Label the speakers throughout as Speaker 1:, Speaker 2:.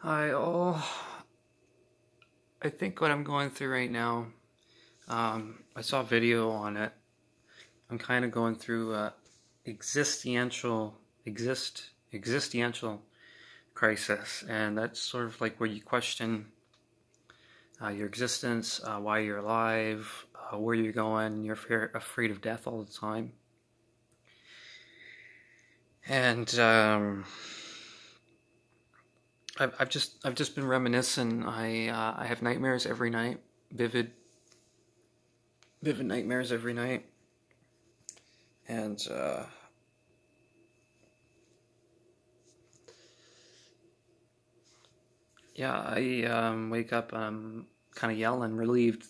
Speaker 1: Hi all. I think what I'm going through right now, I saw a video on it. I'm kind of going through existential crisis, and that's sort of like where you question your existence, why you're alive, where you're going. You're afraid of death all the time, and I've just been reminiscing. I have nightmares every night, vivid nightmares every night, and yeah, I wake up and I'm kind of yelling, relieved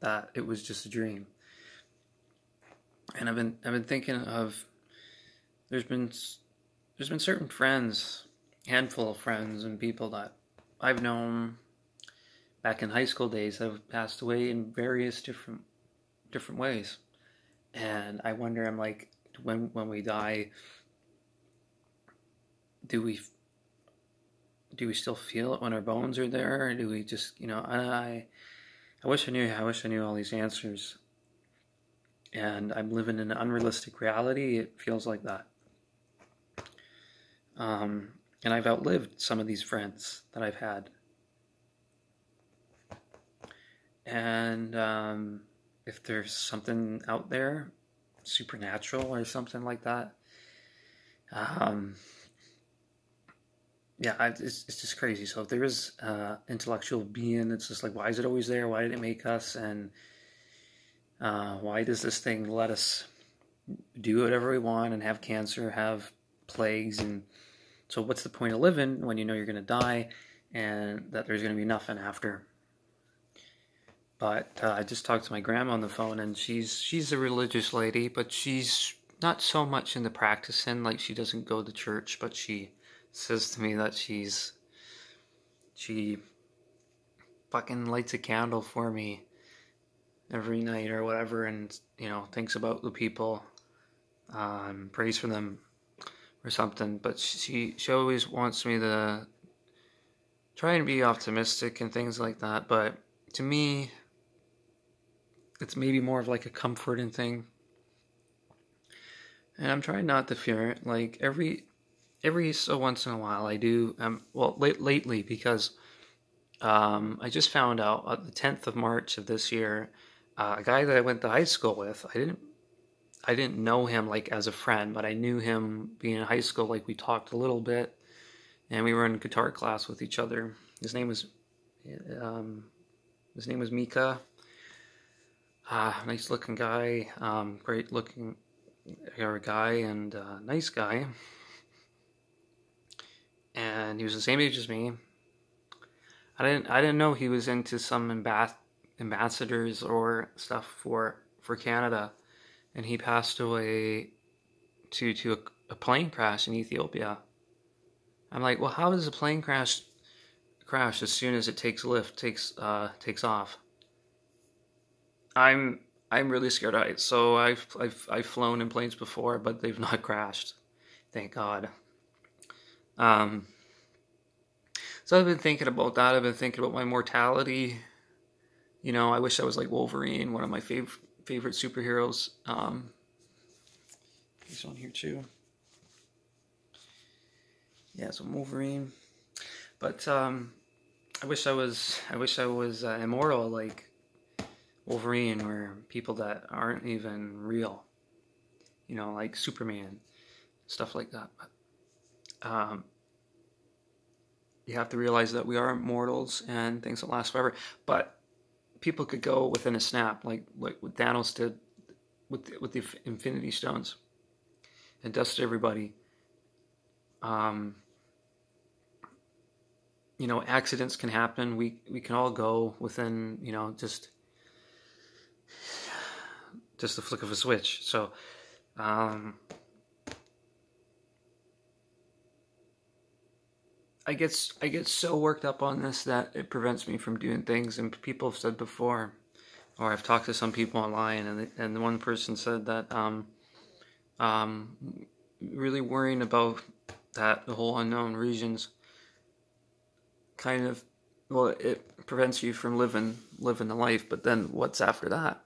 Speaker 1: that it was just a dream. And I've been thinking of there's been certain friends, handful of friends and people that I've known back in high school days that have passed away in various different ways. And I wonder, I'm like, when we die, do we still feel it when our bones are there, or do we just, I wish I knew all these answers. And I'm living in an unrealistic reality. It feels like that. And I've outlived some of these friends that I've had. And if there's something out there, supernatural or something like that, yeah, it's just crazy. So if there is intellectual being, it's just like, why is it always there? Why did it make us? And why does this thing let us do whatever we want and have cancer, have plagues? And so what's the point of living when you know you're going to die and that there's going to be nothing after? But I just talked to my grandma on the phone, and she's a religious lady, but she's not so much into practicing. Like, she doesn't go to church, but she says to me that she fucking lights a candle for me every night or whatever, and thinks about the people, prays for them or something. But she always wants me to try and be optimistic and things like that. But to me, it's maybe more of like a comforting thing, and I'm trying not to fear it. Like every so once in a while, I do. Lately, because I just found out on the 10th of March of this year, a guy that I went to high school with. I didn't know him like as a friend, but I knew him being in high school. Like, we talked a little bit, and we were in guitar class with each other. His name was Mika. Nice looking guy, great looking guy, and nice guy. And he was the same age as me. I didn't know he was into some ambassadors or stuff for Canada, and he passed away to a plane crash in Ethiopia. I'm like, well, how does a plane crash as soon as it takes off? I'm really scared of heights, so I've flown in planes before, but they've not crashed, thank God. So I've been thinking about that. I've been thinking about my mortality. I wish I was like Wolverine, one of my favorite superheroes. He's on here too. Yeah, so Wolverine. But I wish I was immortal like Wolverine, or people that aren't even real, like Superman, stuff like that. But you have to realize that we are mortals and things don't last forever. But people could go within a snap, like what Thanos did with the Infinity Stones, and dusted everybody. Accidents can happen. We can all go within, just the flick of a switch. So, I get so worked up on this that it prevents me from doing things. And people have said before, or I've talked to some people online, and the one person said that really worrying about that, the whole unknown regions, kind of, well, it prevents you from living the life. But then what's after that?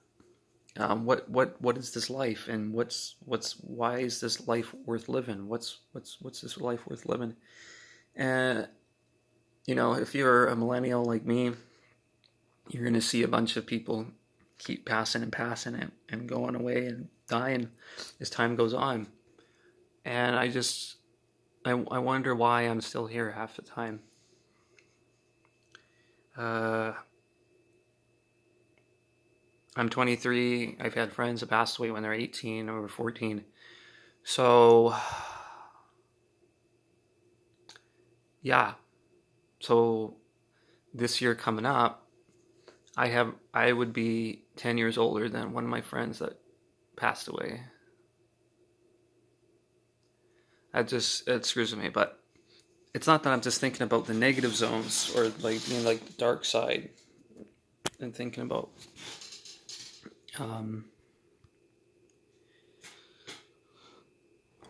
Speaker 1: What is this life, and why is this life worth living? What's this life worth living? And if you're a millennial like me, you're gonna see a bunch of people keep passing and going away and dying as time goes on. And I wonder why I'm still here half the time. I'm 23. I've had friends that passed away when they're 18 or 14. So, yeah. So, this year coming up, I would be 10 years older than one of my friends that passed away. It screws with me, but it's not that I'm just thinking about the negative zones or like being like the dark side and thinking about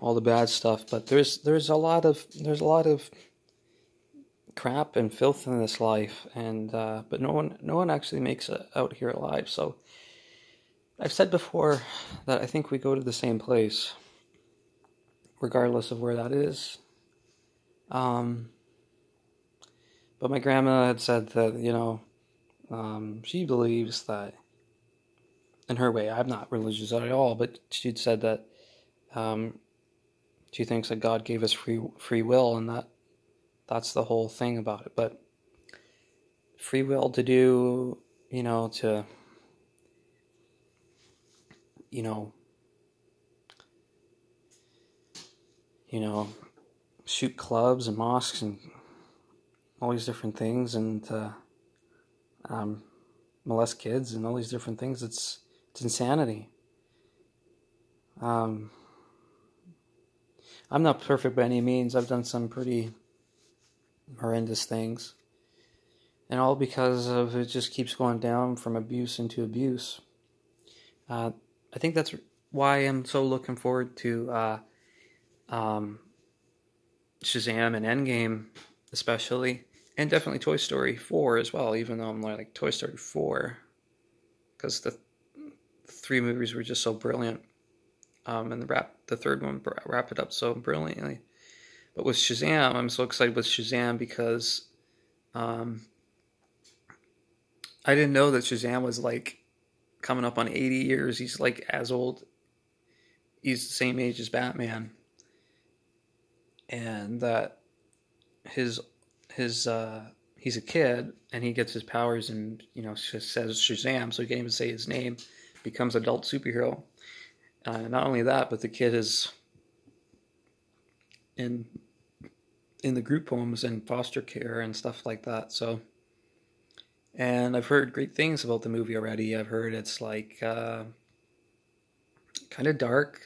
Speaker 1: all the bad stuff, but there's a lot of crap and filth in this life, and but no one actually makes it out here alive. So I've said before that I think we go to the same place, regardless of where that is. But my grandma had said that she believes that, in her way, I'm not religious at all, but she'd said that she thinks that God gave us free will, and that's the whole thing about it. But free will to do, to shoot clubs and mosques and all these different things, and molest kids and all these different things. It's insanity. I'm not perfect by any means. I've done some pretty horrendous things, and all because of it just keeps going down from abuse into abuse. I think that's why I'm so looking forward to Shazam and Endgame, especially, and definitely Toy Story 4 as well, even though I'm like Toy Story 4, because the three movies were just so brilliant, and the third one wrapped it up so brilliantly. But with Shazam, I'm so excited with Shazam because I didn't know that Shazam was like coming up on 80 years. He's like as old. He's the same age as Batman. And that he's a kid and he gets his powers and just says Shazam, so he can't even say his name, becomes adult superhero. Not only that, but the kid is in the group homes and foster care and stuff like that. So, and I've heard great things about the movie already. I've heard it's like kind of dark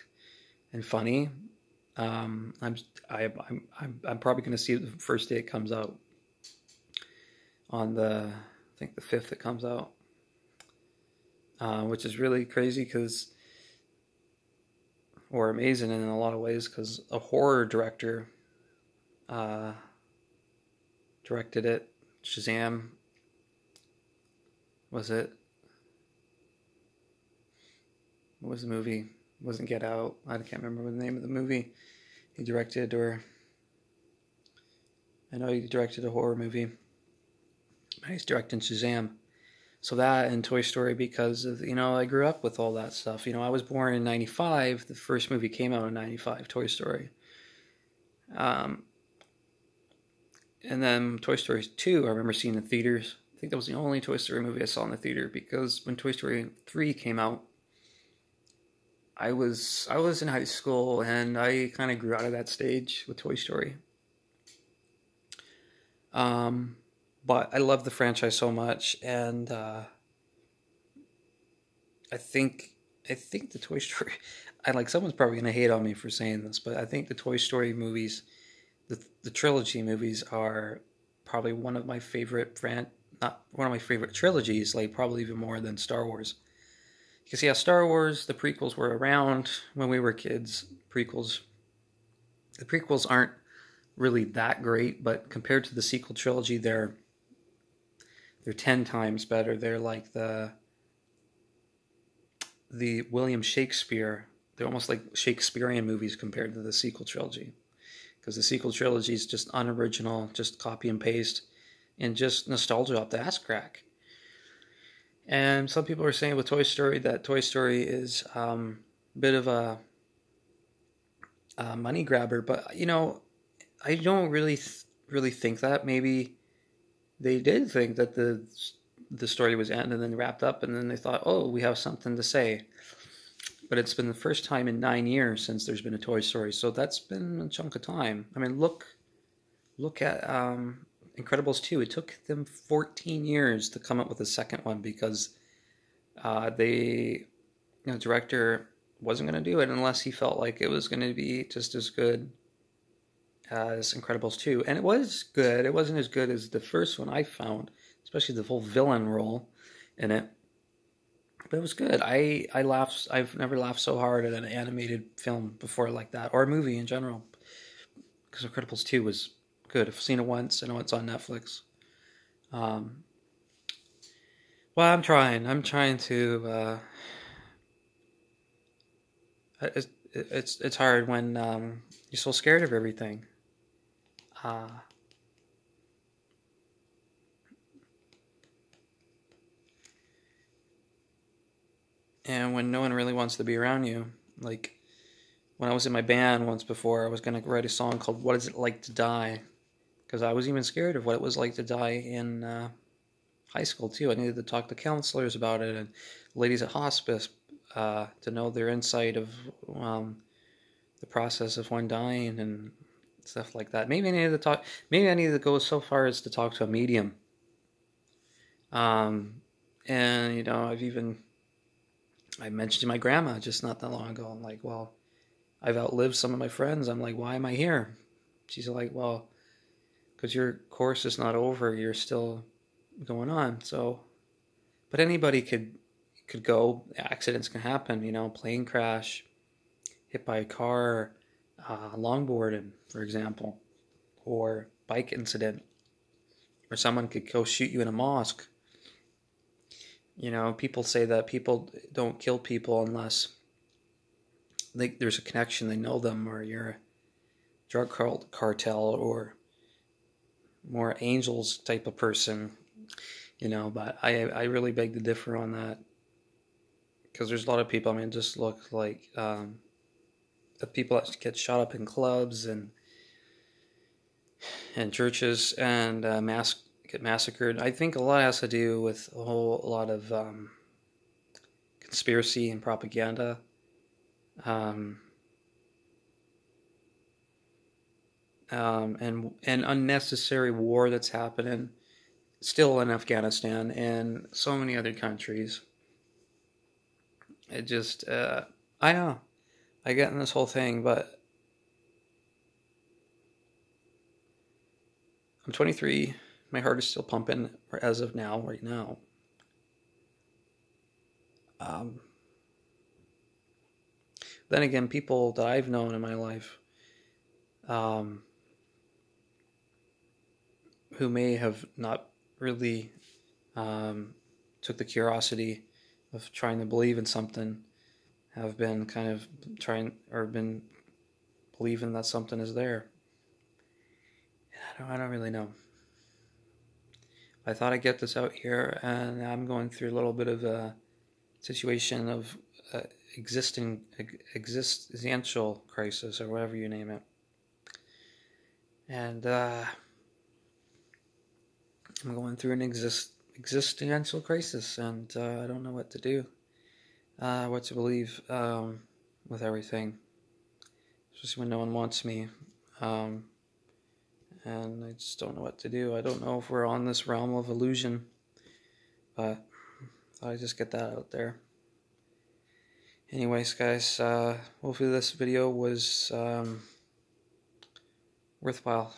Speaker 1: and funny. I'm probably going to see it the first day it comes out. On I think the 5th it comes out, which is really crazy or amazing in a lot of ways, because a horror director directed it. Shazam, was it? What was the movie? It wasn't Get Out. I can't remember the name of the movie he directed, or I know he directed a horror movie. He's directing Shazam. So that and Toy Story, because of, I grew up with all that stuff. I was born in 95. The first movie came out in 95, Toy Story. And then Toy Story 2, I remember seeing in theaters. I think that was the only Toy Story movie I saw in the theater, because when Toy Story 3 came out, I was in high school, and I kind of grew out of that stage with Toy Story. But I love the franchise so much, and I think the Toy Story, someone's probably going to hate on me for saying this, but I think the Toy Story movies, the trilogy movies, are probably one of my favorite not one of my favorite trilogies, like probably even more than Star Wars. Because Star Wars, the prequels were around when we were kids. The prequels aren't really that great, but compared to the sequel trilogy, they're 10 times better. They're like the William Shakespeare. They're almost like Shakespearean movies compared to the sequel trilogy, because the sequel trilogy is just unoriginal, just copy and paste, and just nostalgia up the ass crack. And some people are saying with Toy Story that Toy Story is a bit of a money grabber, but you know, I don't really think that. Maybe they did think that the story was ended and then wrapped up, and then they thought, oh, we have something to say. But it's been the first time in 9 years since there's been a Toy Story, so that's been a chunk of time. I mean, look at Incredibles 2. It took them 14 years to come up with a second one because the director wasn't going to do it unless he felt like it was going to be just as good as Incredibles 2. And it was good. It wasn't as good as the first one I found, especially the whole villain role in it. But it was good. I laughed. I've never laughed so hard at an animated film before like that, or a movie in general. Because Incredibles 2 was good. I've seen it once. I know it's on Netflix. Well, I'm trying. I'm trying to. It's hard when you're so scared of everything. And when no one really wants to be around you. Like, when I was in my band once before, I was going to write a song called What Is It Like to Die? Because I was even scared of what it was like to die in high school, too. I needed to talk to counselors about it and ladies at hospice to know their insight of the process of one dying and stuff like that. Maybe I needed to go so far as to talk to a medium. And, you know, I mentioned to my grandma just not that long ago, I'm like, well, I've outlived some of my friends. I'm like, why am I here? She's like, well, because your course is not over. You're still going on. So, but anybody could go. Accidents can happen, you know, plane crash, hit by a car, longboarding, for example, or bike incident, or someone could go shoot you in a mosque. You know, people say that people don't kill people unless there's a connection, they know them, or you're a drug cartel or more angels type of person, you know. But I really beg to differ on that, because there's a lot of people, I mean, just look like the people that get shot up in clubs and churches and get massacred. I think a lot has to do with a whole lot of conspiracy and propaganda. And unnecessary war that's happening still in Afghanistan and so many other countries. It just, I know, I get in this whole thing, but I'm 23. My heart is still pumping as of now, right now. Then again, people that I've known in my life, who may have not really took the curiosity of trying to believe in something, have been kind of been believing that something is there. I don't really know. I thought I'd get this out here, and I'm going through a little bit of a situation of existential crisis, or whatever you name it. And I'm going through an existential crisis, and I don't know what to do, what to believe with everything, especially when no one wants me. And I just don't know what to do. I don't know if we're on this realm of illusion, but I thought I'd just get that out there. Anyways, guys, hopefully this video was worthwhile.